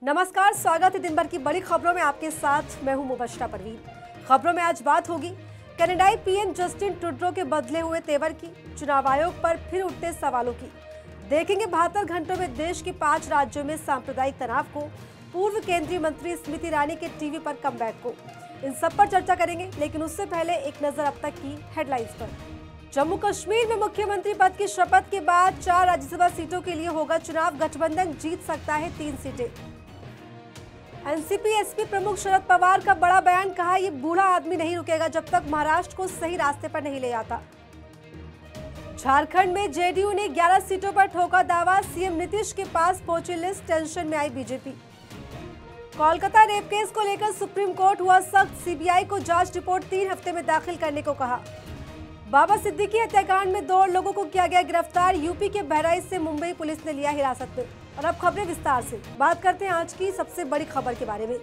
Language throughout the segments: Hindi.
नमस्कार, स्वागत है दिन भर की बड़ी खबरों में। आपके साथ मैं हूं मुबश्शिरा परवीन। खबरों में आज बात होगी कनाडाई पीएम जस्टिन ट्रूडो के बदले हुए तेवर की, चुनाव आयोग पर फिर उठते सवालों की। देखेंगे 72 घंटों में देश के 5 राज्यों में सांप्रदायिक तनाव को, पूर्व केंद्रीय मंत्री स्मृति ईरानी के टीवी पर कमबैक को। इन सब पर चर्चा करेंगे, लेकिन उससे पहले एक नजर अब तक की हेडलाइंस पर। जम्मू कश्मीर में मुख्यमंत्री पद की शपथ के बाद 4 राज्यसभा सीटों के लिए होगा चुनाव। गठबंधन जीत सकता है 3 सीटें। एनसीपी एसपी प्रमुख शरद पवार का बड़ा बयान, कहा ये बूढ़ा आदमी नहीं रुकेगा जब तक महाराष्ट्र को सही रास्ते पर नहीं ले आता। झारखंड में जेडीयू ने 11 सीटों पर ठोका दावा, सीएम नीतीश के पास पहुंची लिस्ट, टेंशन में आई बीजेपी। कोलकाता रेप केस को लेकर सुप्रीम कोर्ट हुआ सख्त, सीबीआई को जांच रिपोर्ट 3 हफ्ते में दाखिल करने को कहा। बाबा सिद्दीकी हत्याकांड में 2 लोगों को किया गया गिरफ्तार, यूपी के बहराइच से मुंबई पुलिस ने लिया हिरासत में। और अब खबरें विस्तार से। बात करते हैं आज की सबसे बड़ी खबर के बारे में।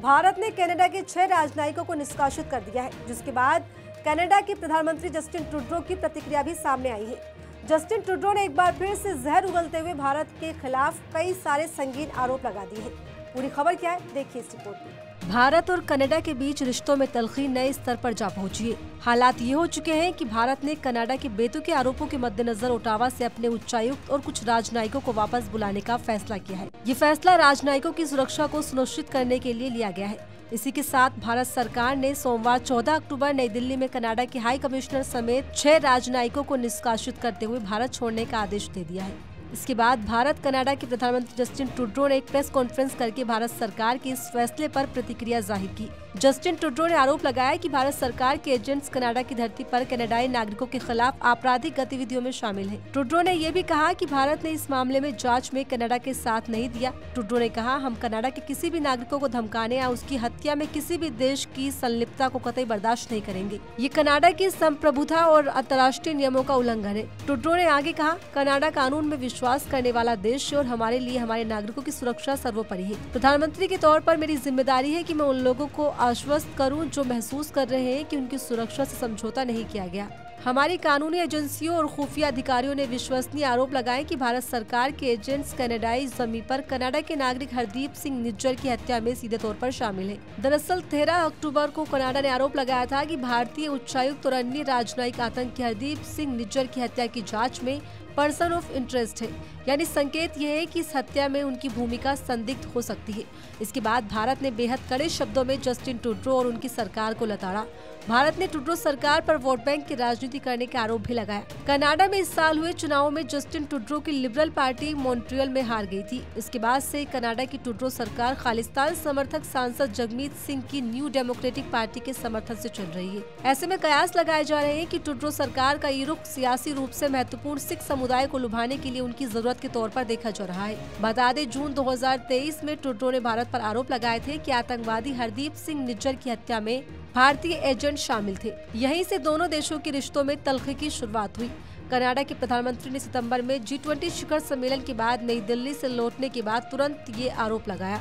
भारत ने कनाडा के 6 राजनयिकों को निष्कासित कर दिया है, जिसके बाद कनाडा के प्रधानमंत्री जस्टिन ट्रूडो की प्रतिक्रिया भी सामने आई है। जस्टिन ट्रूडो ने एक बार फिर से जहर उगलते हुए भारत के खिलाफ कई सारे संगीन आरोप लगा दिए हैं। पूरी खबर क्या है, देखिए इस रिपोर्ट में। भारत और कनाडा के बीच रिश्तों में तलखी नए स्तर पर जा पहुंची है। हालात ये हो चुके हैं कि भारत ने कनाडा के बेतुके आरोपों के मद्देनजर ओटावा से अपने उच्चायुक्त और कुछ राजनयिकों को वापस बुलाने का फैसला किया है। ये फैसला राजनयिकों की सुरक्षा को सुनिश्चित करने के लिए लिया गया है। इसी के साथ भारत सरकार ने सोमवार 14 अक्टूबर नई दिल्ली में कनाडा के हाई कमिश्नर समेत 6 राजनयिकों को निष्कासित करते हुए भारत छोड़ने का आदेश दे दिया है। इसके बाद भारत कनाडा के प्रधानमंत्री जस्टिन ट्रूडो ने एक प्रेस कॉन्फ्रेंस करके भारत सरकार के इस फैसले पर प्रतिक्रिया जाहिर की। जस्टिन ट्रूडो ने आरोप लगाया कि भारत सरकार के एजेंट्स कनाडा की धरती पर कनाडाई नागरिकों के खिलाफ आपराधिक गतिविधियों में शामिल हैं। ट्रूडो ने यह भी कहा कि भारत ने इस मामले में जांच में कनाडा के साथ नहीं दिया। ट्रूडो ने कहा, हम कनाडा के किसी भी नागरिकों को धमकाने या उसकी हत्या में किसी भी देश की संलिप्तता को कतई बर्दाश्त नहीं करेंगे। ये कनाडा की संप्रभुता और अंतर्राष्ट्रीय नियमों का उल्लंघन है। ट्रूडो ने आगे कहा, कनाडा कानून में विश्वास करने वाला देश है और हमारे लिए हमारे नागरिकों की सुरक्षा सर्वोपरि है। प्रधानमंत्री के तौर पर मेरी जिम्मेदारी है कि मैं उन लोगों को आश्वस्त करूं जो महसूस कर रहे हैं कि उनकी सुरक्षा से समझौता नहीं किया गया। हमारी कानूनी एजेंसियों और खुफिया अधिकारियों ने विश्वसनीय आरोप लगाए कि भारत सरकार के एजेंट्स कनाडाई जमीन पर कनाडा के नागरिक हरदीप सिंह निज्जर की हत्या में सीधे तौर पर शामिल है। दरअसल 13 अक्टूबर को कनाडा ने आरोप लगाया था कि भारतीय उच्चायुक्त और अन्य राजनयिक आतंकी हरदीप सिंह निज्जर की हत्या की जाँच में पर्सन ऑफ इंटरेस्ट है, यानी संकेत यह है कि इस हत्या में उनकी भूमिका संदिग्ध हो सकती है। इसके बाद भारत ने बेहद कड़े शब्दों में जस्टिन ट्रूडो और उनकी सरकार को लताड़ा। भारत ने ट्रूडो सरकार पर वोट बैंक की राजनीति करने के आरोप भी लगाया। कनाडा में इस साल हुए चुनावों में जस्टिन ट्रूडो की लिबरल पार्टी मॉन्ट्रियल में हार गई थी। इसके बाद से कनाडा की ट्रूडो सरकार खालिस्तान समर्थक सांसद जगमीत सिंह की न्यू डेमोक्रेटिक पार्टी के समर्थन से चल रही है। ऐसे में कयास लगाए जा रहे हैं कि ट्रूडो सरकार का ये रुख सियासी रूप से महत्वपूर्ण सिख समुदाय को लुभाने के लिए उनकी जरूरत के तौर पर देखा जा रहा है। बता दें, जून 2023 में ट्रूडो ने भारत पर आरोप लगाए थे कि आतंकवादी हरदीप सिंह निज्जर की हत्या में भारतीय एजेंट शामिल थे। यहीं से दोनों देशों के रिश्तों में तलखी की शुरुआत हुई। कनाडा के प्रधानमंत्री ने सितंबर में G20 शिखर सम्मेलन के बाद नई दिल्ली से लौटने के बाद तुरंत ये आरोप लगाया।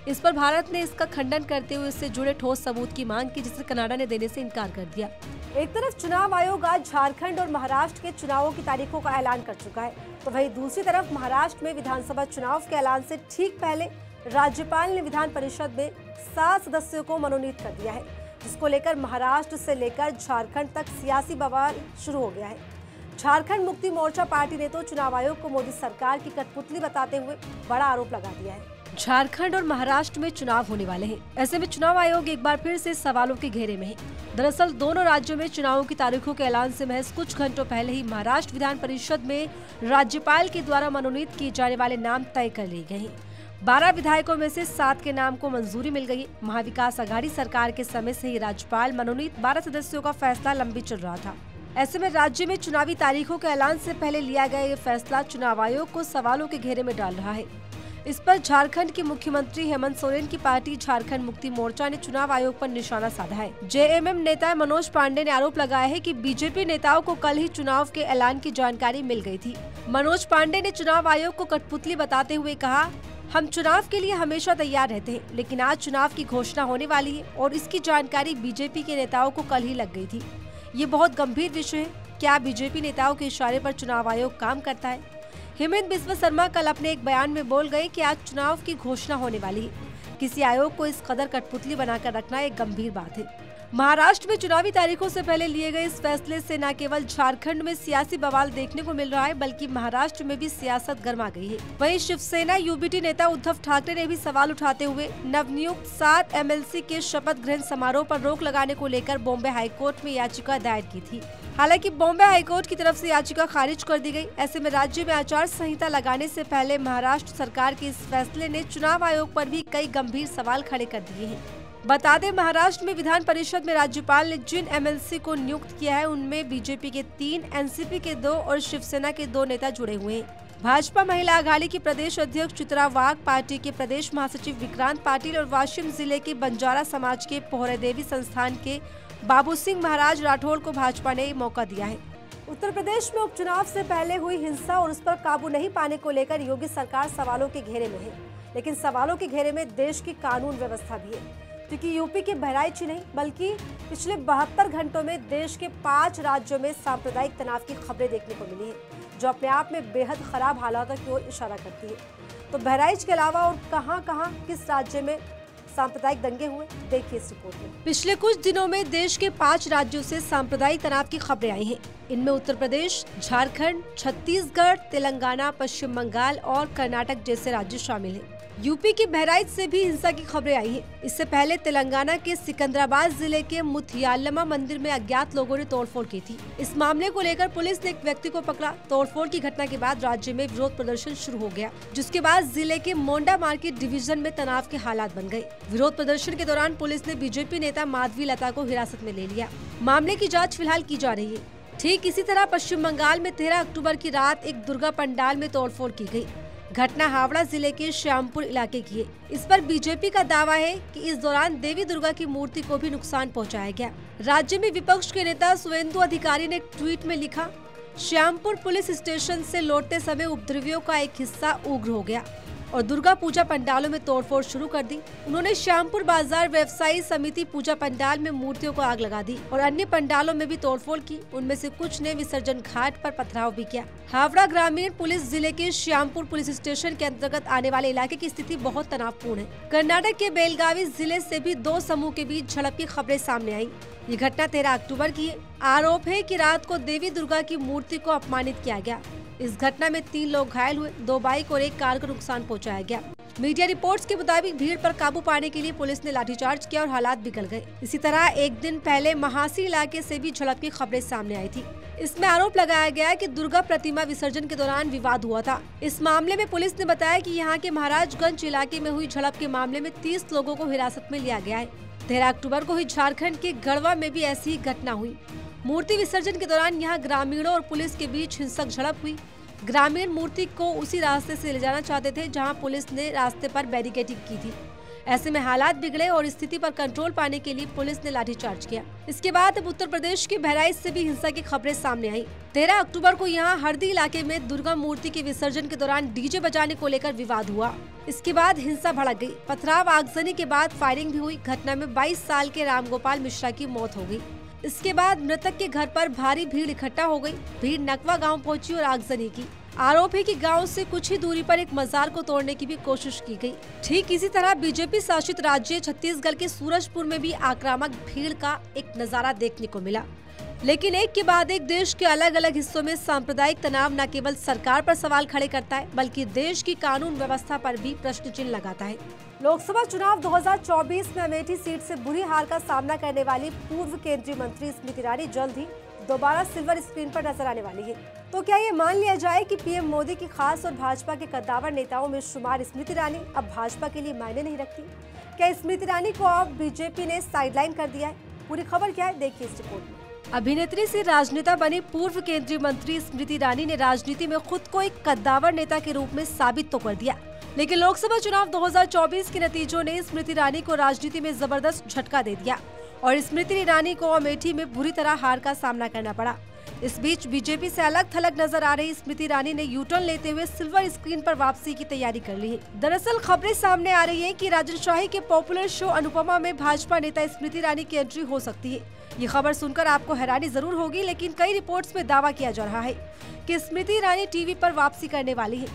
इस पर भारत ने इसका खंडन करते हुए इससे जुड़े ठोस सबूत की मांग की, जिसे कनाडा ने देने से इनकार कर दिया। एक तरफ चुनाव आयोग आज झारखंड और महाराष्ट्र के चुनावों की तारीखों का ऐलान कर चुका है, तो वहीं दूसरी तरफ महाराष्ट्र में विधानसभा चुनाव के ऐलान से ठीक पहले राज्यपाल ने विधान परिषद में 7 सदस्यों को मनोनीत कर दिया है, जिसको लेकर महाराष्ट्र से लेकर झारखंड तक सियासी बवाल शुरू हो गया है। झारखंड मुक्ति मोर्चा पार्टी ने तो चुनाव आयोग को मोदी सरकार की कठपुतली बताते हुए बड़ा आरोप लगा दिया है। झारखंड और महाराष्ट्र में चुनाव होने वाले हैं। ऐसे में चुनाव आयोग एक बार फिर से सवालों के घेरे में है। दरअसल दोनों राज्यों में चुनावों की तारीखों के ऐलान से महज कुछ घंटों पहले ही महाराष्ट्र विधान परिषद में राज्यपाल के द्वारा मनोनीत किए जाने वाले नाम तय कर लिए गए हैं। 12 विधायकों में से 7 के नाम को मंजूरी मिल गई। महाविकास आघाड़ी सरकार के समय से ही राज्यपाल मनोनीत 12 सदस्यों का फैसला लंबित चल रहा था। ऐसे में राज्य में चुनावी तारीखों के ऐलान से पहले लिया गया ये फैसला चुनाव आयोग को सवालों के घेरे में डाल रहा है। इस पर झारखंड के मुख्यमंत्री हेमंत सोरेन की पार्टी झारखंड मुक्ति मोर्चा ने चुनाव आयोग पर निशाना साधा है। जेएमएम नेता मनोज पांडे ने आरोप लगाया है कि बीजेपी नेताओं को कल ही चुनाव के ऐलान की जानकारी मिल गई थी। मनोज पांडे ने चुनाव आयोग को कठपुतली बताते हुए कहा, हम चुनाव के लिए हमेशा तैयार रहते हैं, लेकिन आज चुनाव की घोषणा होने वाली है और इसकी जानकारी बीजेपी के नेताओं को कल ही लग गई थी। ये बहुत गंभीर विषय है। क्या बीजेपी नेताओं के इशारे पर चुनाव आयोग काम करता है? हेमंत बिस्वा शर्मा कल अपने एक बयान में बोल गए कि आज चुनाव की घोषणा होने वाली है। किसी आयोग को इस कदर कठपुतली बनाकर रखना एक गंभीर बात है। महाराष्ट्र में चुनावी तारीखों से पहले लिए गए इस फैसले से न केवल झारखंड में सियासी बवाल देखने को मिल रहा है, बल्कि महाराष्ट्र में भी सियासत गर्मा गई है। वहीं शिवसेना यूबीटी नेता उद्धव ठाकरे ने भी सवाल उठाते हुए नवनियुक्त 7 एमएलसी के शपथ ग्रहण समारोह पर रोक लगाने को लेकर बॉम्बे हाईकोर्ट में याचिका दायर की थी। हालांकि बॉम्बे हाईकोर्ट की तरफ से याचिका खारिज कर दी गई। ऐसे में राज्य में आचार संहिता लगाने से पहले महाराष्ट्र सरकार के इस फैसले ने चुनाव आयोग पर भी कई गंभीर सवाल खड़े कर दिए हैं। बता दें, महाराष्ट्र में विधान परिषद में राज्यपाल ने जिन एमएलसी को नियुक्त किया है उनमें बीजेपी के 3, एनसीपी के 2 और शिवसेना के 2 नेता जुड़े हुए हैं। भाजपा महिला आघाड़ी की प्रदेश अध्यक्ष चित्रा वाघ, पार्टी के प्रदेश महासचिव विक्रांत पाटिल और वाशिम जिले के बंजारा समाज के पोहरे देवी संस्थान के बाबू सिंह महाराज राठौड़ को भाजपा ने मौका दिया है। उत्तर प्रदेश में उपचुनाव से पहले हुई हिंसा और उस पर काबू नहीं पाने को लेकर योगी सरकार सवालों के घेरे में है, लेकिन सवालों के घेरे में देश की कानून व्यवस्था भी है, क्योंकि यूपी के बहराइच ही नहीं बल्कि पिछले 72 घंटों में देश के 5 राज्यों में सांप्रदायिक तनाव की खबरें देखने को मिली है, जो अपने आप में बेहद खराब हालातों की ओर इशारा करती है। तो बहराइच के अलावा और कहां किस राज्य में सांप्रदायिक दंगे हुए, देखिए इस रिपोर्ट में। पिछले कुछ दिनों में देश के 5 राज्यों से सांप्रदायिक तनाव की खबरें आई हैं। इनमें उत्तर प्रदेश, झारखंड, छत्तीसगढ़, तेलंगाना, पश्चिम बंगाल और कर्नाटक जैसे राज्य शामिल हैं। यूपी के बहराइच से भी हिंसा की खबरें आई हैं। इससे पहले तेलंगाना के सिकंदराबाद जिले के मुथियालम्मा मंदिर में अज्ञात लोगों ने तोड़फोड़ की थी। इस मामले को लेकर पुलिस ने एक व्यक्ति को पकड़ा। तोड़फोड़ की घटना के बाद राज्य में विरोध प्रदर्शन शुरू हो गया, जिसके बाद जिले के मोंडा मार्केट डिवीजन में तनाव के हालात बन गए। विरोध प्रदर्शन के दौरान पुलिस ने बीजेपी नेता माधवी लता को हिरासत में ले लिया। मामले की जाँच फिलहाल की जा रही है। ठीक इसी तरह पश्चिम बंगाल में 13 अक्टूबर की रात एक दुर्गा पंडाल में तोड़फोड़ की गई। घटना हावड़ा जिले के श्यामपुर इलाके की है। इस पर बीजेपी का दावा है कि इस दौरान देवी दुर्गा की मूर्ति को भी नुकसान पहुंचाया गया। राज्य में विपक्ष के नेता सुवेंदु अधिकारी ने एक ट्वीट में लिखा, श्यामपुर पुलिस स्टेशन से लौटते समय उपद्रवियों का एक हिस्सा उग्र हो गया और दुर्गा पूजा पंडालों में तोड़फोड़ शुरू कर दी। उन्होंने श्यामपुर बाजार व्यवसायी समिति पूजा पंडाल में मूर्तियों को आग लगा दी और अन्य पंडालों में भी तोड़फोड़ की। उनमें से कुछ ने विसर्जन घाट पर पथराव भी किया। हावड़ा ग्रामीण पुलिस जिले के श्यामपुर पुलिस स्टेशन के अंतर्गत आने वाले इलाके की स्थिति बहुत तनावपूर्ण है। कर्नाटक के बेलगावी जिले से भी 2 समूह के बीच झड़प की खबरें सामने आई। ये घटना 13 अक्टूबर की है। आरोप है कि रात को देवी दुर्गा की मूर्ति को अपमानित किया गया। इस घटना में 3 लोग घायल हुए, 2 बाइक और 1 कार को नुकसान पहुंचाया गया। मीडिया रिपोर्ट्स के मुताबिक भीड़ पर काबू पाने के लिए पुलिस ने लाठीचार्ज किया और हालात बिगड़ गए। इसी तरह एक दिन पहले महासी इलाके से भी झड़प की खबरें सामने आई थी। इसमें आरोप लगाया गया कि दुर्गा प्रतिमा विसर्जन के दौरान विवाद हुआ था। इस मामले में पुलिस ने बताया कि यहाँ के महाराजगंज इलाके में हुई झड़प के मामले में 30 लोगों को हिरासत में लिया गया है। 13 अक्टूबर को हुई झारखंड के गढ़वा में भी ऐसी ही घटना हुई। मूर्ति विसर्जन के दौरान यहाँ ग्रामीणों और पुलिस के बीच हिंसक झड़प हुई। ग्रामीण मूर्ति को उसी रास्ते से ले जाना चाहते थे जहां पुलिस ने रास्ते पर बैरिकेडिंग की थी। ऐसे में हालात बिगड़े और स्थिति पर कंट्रोल पाने के लिए पुलिस ने लाठीचार्ज किया। इसके बाद अब उत्तर प्रदेश के बहराइच से भी हिंसा की खबरें सामने आई। 13 अक्टूबर को यहां हरदी इलाके में दुर्गा मूर्ति के विसर्जन के दौरान डीजे बजाने को लेकर विवाद हुआ। इसके बाद हिंसा भड़क गई। पथराव, आगजनी के बाद फायरिंग भी हुई। घटना में 22 साल के रामगोपाल मिश्रा की मौत हो गई। इसके बाद मृतक के घर पर भारी भीड़ इकट्ठा हो गई। भीड़ नकवा गांव पहुंची और आगजनी की। आरोप है कि गांव से कुछ ही दूरी पर एक मजार को तोड़ने की भी कोशिश की गई। ठीक इसी तरह बीजेपी शासित राज्य छत्तीसगढ़ के सूरजपुर में भी आक्रामक भीड़ का एक नजारा देखने को मिला। लेकिन एक के बाद एक देश के अलग अलग हिस्सों में सांप्रदायिक तनाव न केवल सरकार पर सवाल खड़े करता है, बल्कि देश की कानून व्यवस्था पर भी प्रश्न चिन्ह लगाता है। लोकसभा चुनाव 2024 में अमेठी सीट से बुरी हार का सामना करने वाली पूर्व केंद्रीय मंत्री स्मृति ईरानी जल्द ही दोबारा सिल्वर स्क्रीन पर नजर आने वाली है। तो क्या ये मान लिया जाए कि पीएम मोदी की खास और भाजपा के कद्दावर नेताओं में शुमार स्मृति ईरानी अब भाजपा के लिए मायने नहीं रखती? क्या स्मृति ईरानी को अब बीजेपी ने साइडलाइन कर दिया है? पूरी खबर क्या है, देखिए इस रिपोर्ट में। अभिनेत्री से राजनेता बनी पूर्व केंद्रीय मंत्री स्मृति ईरानी ने राजनीति में खुद को एक कद्दावर नेता के रूप में साबित तो कर दिया, लेकिन लोकसभा चुनाव 2024 के नतीजों ने स्मृति ईरानी को राजनीति में जबरदस्त झटका दे दिया और स्मृति ईरानी को अमेठी में बुरी तरह हार का सामना करना पड़ा। इस बीच बीजेपी से अलग थलग नजर आ रही स्मृति ईरानी ने यूटर्न लेते हुए सिल्वर स्क्रीन पर वापसी की तैयारी कर ली है। दरअसल खबरें सामने आ रही हैं कि राजन शाही के पॉपुलर शो अनुपमा में भाजपा नेता स्मृति ईरानी की एंट्री हो सकती है। ये खबर सुनकर आपको हैरानी जरूर होगी, लेकिन कई रिपोर्ट्स में दावा किया जा रहा है कि स्मृति ईरानी टीवी पर वापसी करने वाली है।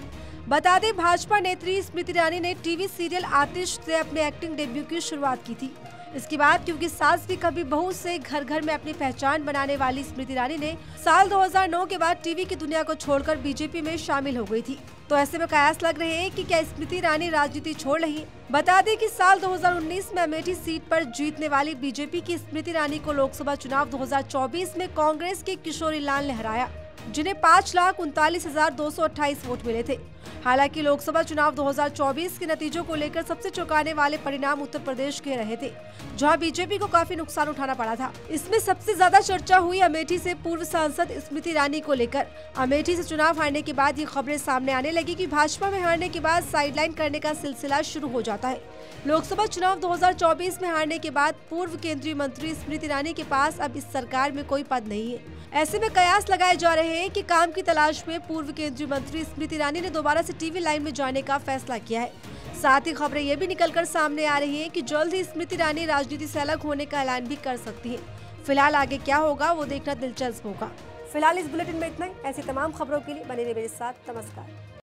बता दें, भाजपा नेत्री स्मृति ईरानी ने टीवी सीरियल आतिश से अपने एक्टिंग डेब्यू की शुरुआत की थी। इसके बाद क्योंकि सास भी कभी बहू से घर घर में अपनी पहचान बनाने वाली स्मृति ईरानी ने साल 2009 के बाद टीवी की दुनिया को छोड़कर बीजेपी में शामिल हो गई थी। तो ऐसे में कयास लग रहे हैं कि क्या स्मृति ईरानी राजनीति छोड़ रही है। बता दें कि साल 2019 में अमेठी सीट पर जीतने वाली बीजेपी की स्मृति ईरानी को लोकसभा चुनाव 2024 में कांग्रेस के किशोरी लाल ने हराया, जिन्हें 5,39,228 वोट मिले थे। हालांकि लोकसभा चुनाव 2024 के नतीजों को लेकर सबसे चौंकाने वाले परिणाम उत्तर प्रदेश के रहे थे, जहां बीजेपी को काफी नुकसान उठाना पड़ा था। इसमें सबसे ज्यादा चर्चा हुई अमेठी से पूर्व सांसद स्मृति ईरानी को लेकर। अमेठी से चुनाव हारने के बाद ये खबरें सामने आने लगी कि भाजपा में हारने के बाद साइडलाइन करने का सिलसिला शुरू हो जाता है। लोकसभा चुनाव 2024 में हारने के बाद पूर्व केंद्रीय मंत्री स्मृति ईरानी के पास अब इस सरकार में कोई पद नहीं है। ऐसे में कयास लगाए जा रहे हैं कि काम की तलाश में पूर्व केंद्रीय मंत्री स्मृति ईरानी ने दोबारा से टीवी लाइन में जाने का फैसला किया है। साथ ही खबरें ये भी निकलकर सामने आ रही हैं कि जल्द ही स्मृति ईरानी राजनीति से अलग होने का ऐलान भी कर सकती है। फिलहाल आगे क्या होगा वो देखना दिलचस्प होगा। फिलहाल इस बुलेटिन में इतना ही। ऐसी तमाम खबरों के लिए बने रहिए मेरे साथ। नमस्कार।